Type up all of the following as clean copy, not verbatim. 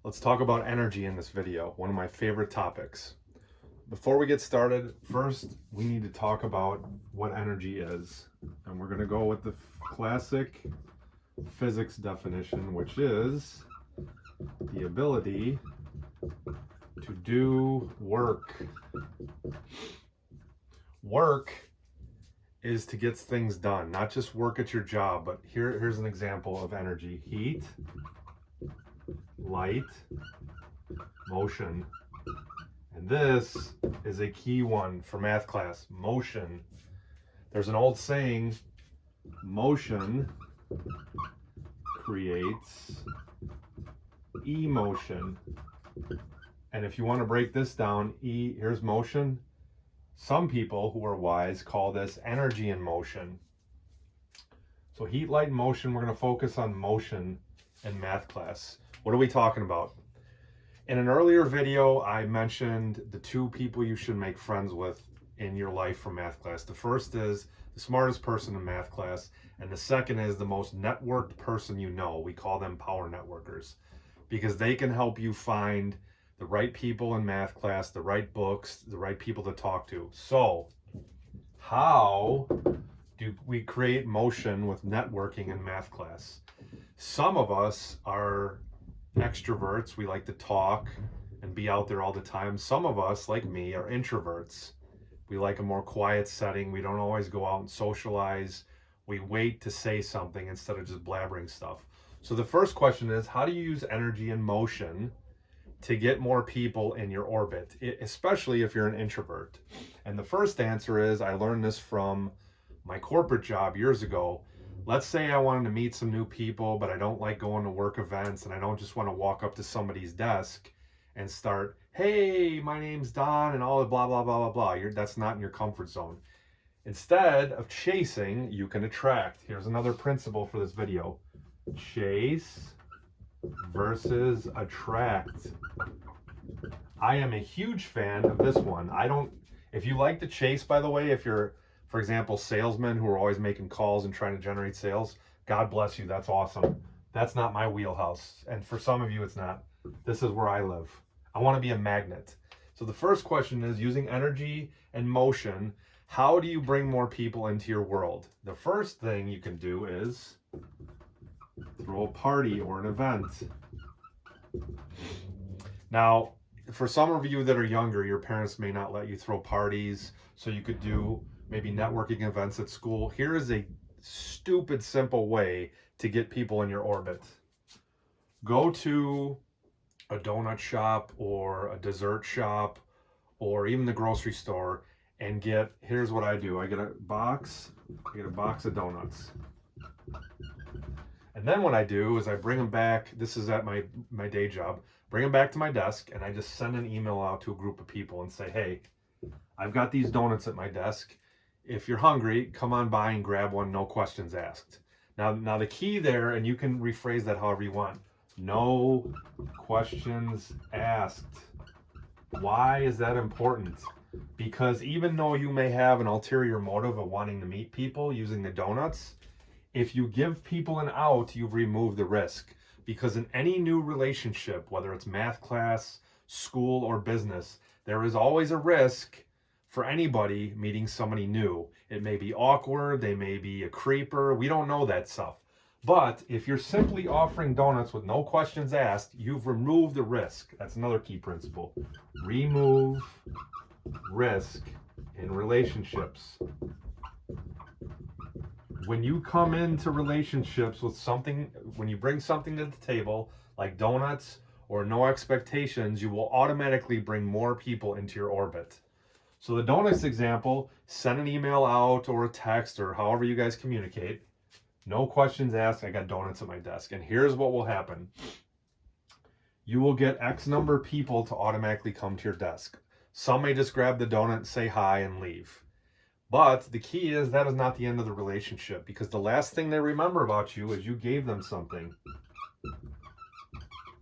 Let's talk about energy in this video, one of my favorite topics. Before we get started, first we need to talk about what energy is. And we're going to go with the classic physics definition, which is the ability to do work. Work is to get things done, not just work at your job, but here's an example of energy: heat, light, motion. And this is a key one for math class: motion. There's an old saying, motion creates emotion. And if you want to break this down, here's motion. Some people who are wise call this energy in motion. So heat, light, and motion, we're going to focus on motion in math class. What are we talking about? In an earlier video, I mentioned the two people you should make friends with in your life from math class. The first is the smartest person in math class, and the second is the most networked person you know. We call them power networkers, because they can help you find the right people in math class, the right books, the right people to talk to. So, how do we create motion with networking in math class? Some of us are extroverts. We like to talk and be out there all the time. Some of us, like me, are introverts. We like a more quiet setting. We don't always go out and socialize. We wait to say something instead of just blabbering stuff. So the first question is, how do you use energy and motion to get more people in your orbit, especially if you're an introvert? And the first answer is, I learned this from my corporate job years ago. Let's say I wanted to meet some new people, but I don't like going to work events, and I don't just want to walk up to somebody's desk and start, hey, my name's Don, and all the blah, blah, blah, blah, blah. That's not in your comfort zone. Instead of chasing, you can attract. Here's another principle for this video: chase versus attract. I am a huge fan of this one. If you like to chase, by the way, if you're, for example, salesmen who are always making calls and trying to generate sales, God bless you, that's awesome. That's not my wheelhouse. And for some of you, it's not. This is where I live. I want to be a magnet. So the first question is, using energy and motion, how do you bring more people into your world? The first thing you can do is throw a party or an event. Now, for some of you that are younger, your parents may not let you throw parties, so you could do maybe networking events at school. Here is a stupid simple way to get people in your orbit. Go to a donut shop or a dessert shop or even the grocery store and here's what I do. I get a box of donuts. And then what I do is I bring them back. This is at my day job. Bring them back to my desk, and I just send an email out to a group of people and say, hey, I've got these donuts at my desk. If you're hungry, come on by and grab one, no questions asked. Now the key there, and you can rephrase that however you want, no questions asked. Why is that important? Because even though you may have an ulterior motive of wanting to meet people using the donuts, if you give people an out, you've removed the risk. Because in any new relationship, whether it's math class, school, or business, there is always a risk for anybody meeting somebody new. It may be awkward, they may be a creeper, we don't know that stuff. But if you're simply offering donuts with no questions asked, you've removed the risk. That's another key principle. Remove risk in relationships. When you come into relationships with something, when you bring something to the table, like donuts or no expectations, you will automatically bring more people into your orbit. So the donuts example, send an email out or a text or however you guys communicate. No questions asked, I got donuts at my desk. And here's what will happen. You will get X number of people to automatically come to your desk. Some may just grab the donut, say hi, and leave. But the key is that is not the end of the relationship, because the last thing they remember about you is you gave them something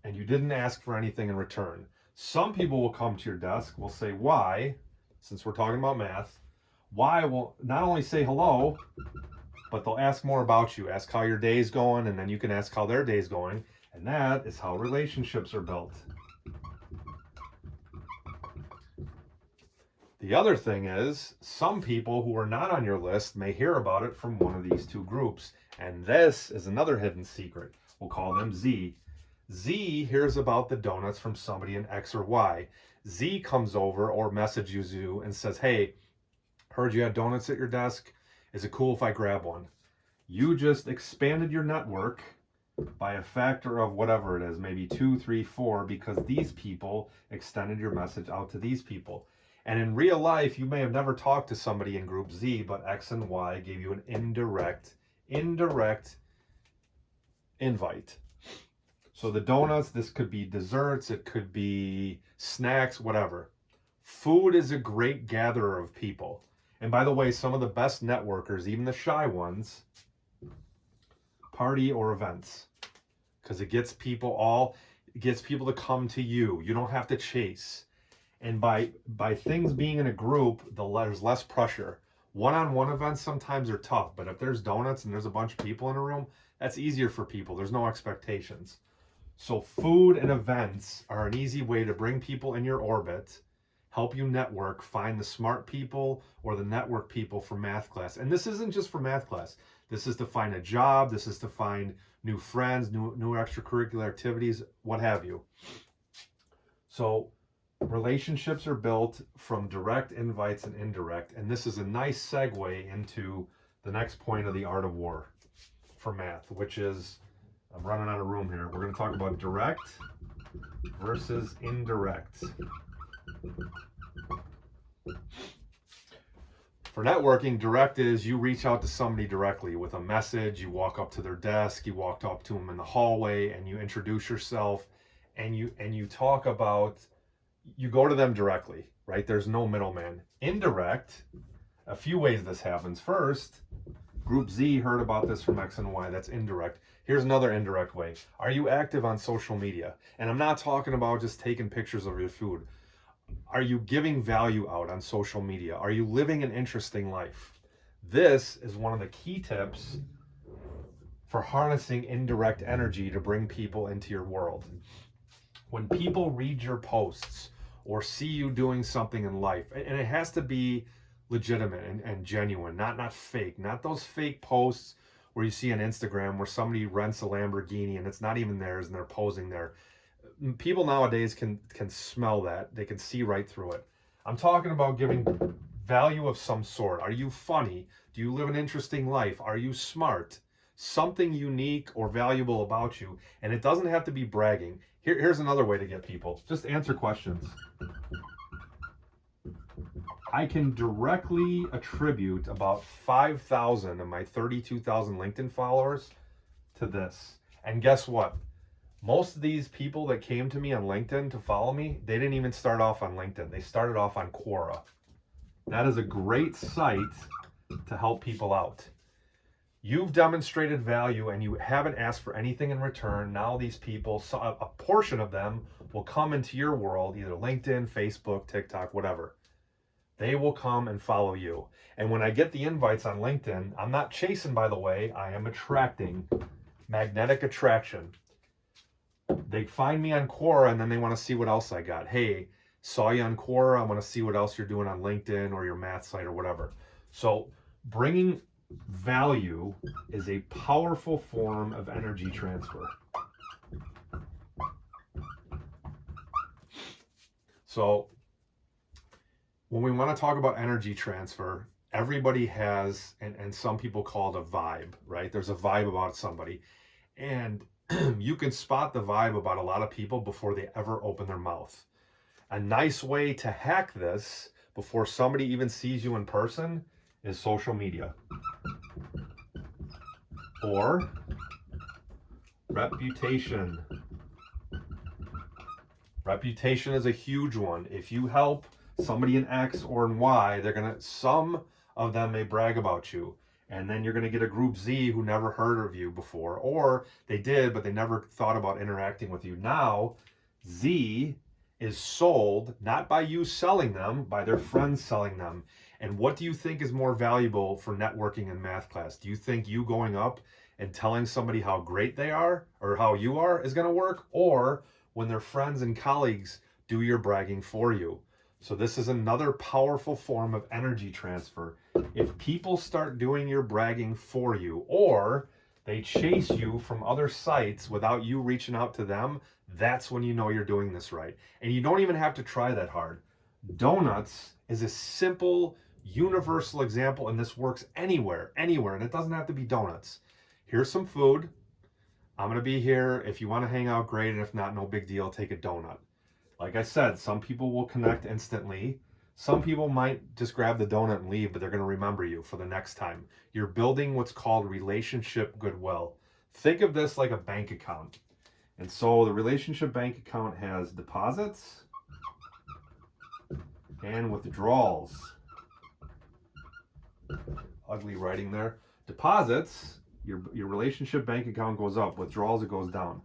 and you didn't ask for anything in return. Some people will come to your desk, will say why, since we're talking about math, why will not only say hello, but they'll ask more about you, ask how your day's going, and then you can ask how their day's going. And that is how relationships are built. The other thing is, some people who are not on your list may hear about it from one of these two groups. And this is another hidden secret. We'll call them Z. Z hears about the donuts from somebody in X or Y. Z comes over or messages you and says, hey, heard you had donuts at your desk. Is it cool if I grab one? You just expanded your network by a factor of whatever it is, maybe 2, 3, 4, because these people extended your message out to these people. And in real life, you may have never talked to somebody in group Z, but X and Y gave you an indirect invite. So the donuts, this could be desserts, it could be snacks, whatever. Food is a great gatherer of people. And by the way, some of the best networkers, even the shy ones, party or events, because it gets people to come to you. You don't have to chase. And by things being in a group, there's less pressure. One-on-one events sometimes are tough, but if there's donuts and there's a bunch of people in a room, that's easier for people. There's no expectations. So food and events are an easy way to bring people in your orbit, help you network, find the smart people or the network people for math class. And this isn't just for math class. This is to find a job. This is to find new friends, new extracurricular activities, what have you. So relationships are built from direct invites and indirect. And this is a nice segue into the next point of the art of war for math, which is, I'm running out of room here. We're going to talk about direct versus indirect. For networking, direct is you reach out to somebody directly with a message, you walk up to their desk, you walk up to them in the hallway, and you introduce yourself, and you talk about, you go to them directly, right? There's no middleman. Indirect, a few ways this happens. First, Group Z heard about this from X and Y. That's indirect. Here's another indirect way. Are you active on social media? And I'm not talking about just taking pictures of your food. Are you giving value out on social media? Are you living an interesting life? This is one of the key tips for harnessing indirect energy to bring people into your world. When people read your posts or see you doing something in life, and it has to be legitimate and genuine, not fake, not those fake posts where you see on Instagram where somebody rents a Lamborghini and it's not even theirs and they're posing there. People nowadays can smell that. They can see right through it. I'm talking about giving value of some sort. Are you funny? Do you live an interesting life? Are you smart? Something unique or valuable about you. And it doesn't have to be bragging. Here's another way to get people. Just answer questions. I can directly attribute about 5,000 of my 32,000 LinkedIn followers to this. And guess what? Most of these people that came to me on LinkedIn to follow me, they didn't even start off on LinkedIn. They started off on Quora. That is a great site to help people out. You've demonstrated value and you haven't asked for anything in return. Now these people, a portion of them will come into your world, either LinkedIn, Facebook, TikTok, whatever. They will come and follow you. And when I get the invites on LinkedIn, I'm not chasing, by the way, I am attracting. Magnetic attraction. They find me on Quora and then they want to see what else I got. Hey, saw you on Quora. I want to see what else you're doing on LinkedIn or your math site or whatever. So bringing value is a powerful form of energy transfer. So when we want to talk about energy transfer, everybody has, and some people call it a vibe, right? There's a vibe about somebody. And you can spot the vibe about a lot of people before they ever open their mouth. A nice way to hack this before somebody even sees you in person is social media. Or reputation. Reputation is a huge one. If you help somebody in X or in Y, some of them may brag about you. And then you're going to get a group Z who never heard of you before, or they did, but they never thought about interacting with you. Now, Z is sold not by you selling them, by their friends selling them. And what do you think is more valuable for networking in math class? Do you think you going up and telling somebody how great they are or how you are is going to work, or when their friends and colleagues do your bragging for you. So this is another powerful form of energy transfer. If people start doing your bragging for you, or they chase you from other sites without you reaching out to them, that's when you know you're doing this right. And you don't even have to try that hard. Donuts is a simple, universal example, and this works anywhere, and it doesn't have to be donuts. Here's some food. I'm going to be here. If you want to hang out, great, and if not, no big deal, take a donut. Like I said, some people will connect instantly. Some people might just grab the donut and leave, but they're going to remember you for the next time. You're building what's called relationship goodwill. Think of this like a bank account. And so the relationship bank account has deposits and withdrawals. Ugly writing there. Deposits, your relationship bank account goes up. Withdrawals, it goes down.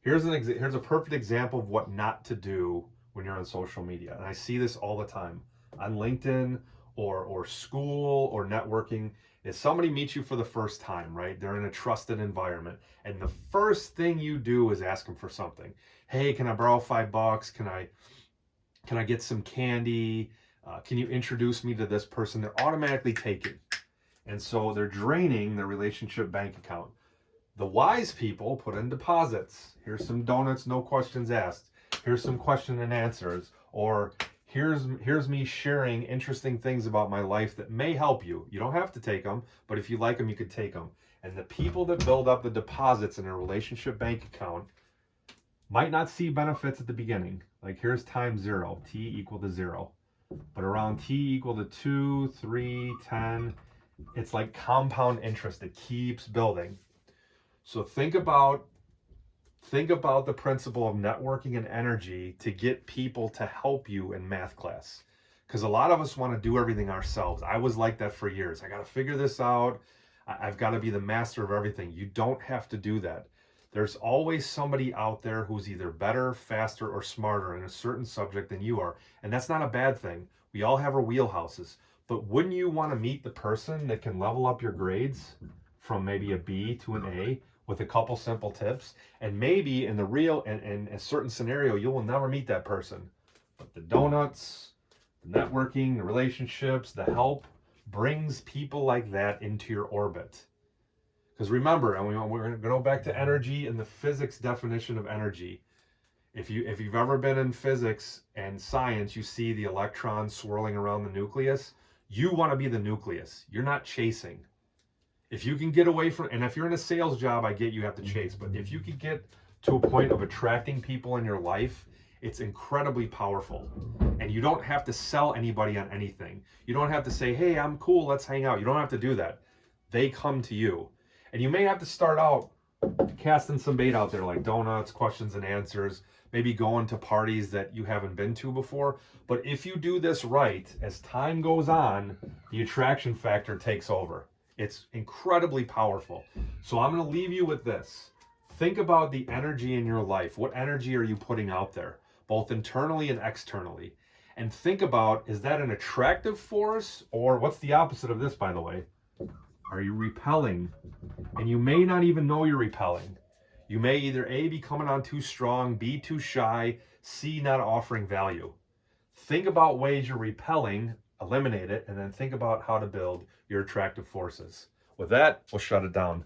Here's a perfect example of what not to do when you're on social media. And I see this all the time on LinkedIn or school or networking. If somebody meets you for the first time, right? They're in a trusted environment. And the first thing you do is ask them for something. Hey, can I borrow $5? Can I get some candy? Can you introduce me to this person? They're automatically taken. And so they're draining their relationship bank account. The wise people put in deposits. Here's some donuts, no questions asked. Here's some question and answers. Or here's me sharing interesting things about my life that may help you. You don't have to take them, but if you like them, you could take them. And the people that build up the deposits in a relationship bank account might not see benefits at the beginning. Like here's time 0, t equal to 0. But around t equal to 2, 3, 10, it's like compound interest. It keeps building. So think about the principle of networking and energy to get people to help you in math class. Because a lot of us want to do everything ourselves. I was like that for years. I got to figure this out. I've got to be the master of everything. You don't have to do that. There's always somebody out there who's either better, faster, or smarter in a certain subject than you are. And that's not a bad thing. We all have our wheelhouses. But wouldn't you want to meet the person that can level up your grades from maybe a B to an A with a couple simple tips? And maybe in a certain scenario, you will never meet that person. But the donuts, the networking, the relationships, the help brings people like that into your orbit. Because remember, and we're going to go back to energy and the physics definition of energy. If you've ever been in physics and science, you see the electrons swirling around the nucleus. You want to be the nucleus. You're not chasing. If you can get away from, and if you're in a sales job, I get you have to chase, but if you can get to a point of attracting people in your life, it's incredibly powerful. And you don't have to sell anybody on anything. You don't have to say, hey, I'm cool, let's hang out. You don't have to do that. They come to you. And you may have to start out casting some bait out there, like donuts, questions and answers, maybe going to parties that you haven't been to before. But if you do this right, as time goes on, the attraction factor takes over. It's incredibly powerful. So I'm going to leave you with this. Think about the energy in your life. What energy are you putting out there, both internally and externally? And think about, is that an attractive force, or what's the opposite of this, by the way? Are you repelling? And you may not even know you're repelling. You may either A, be coming on too strong, B, too shy, C, not offering value. Think about ways you're repelling, eliminate it, and then think about how to build your attractive forces. With that, we'll shut it down.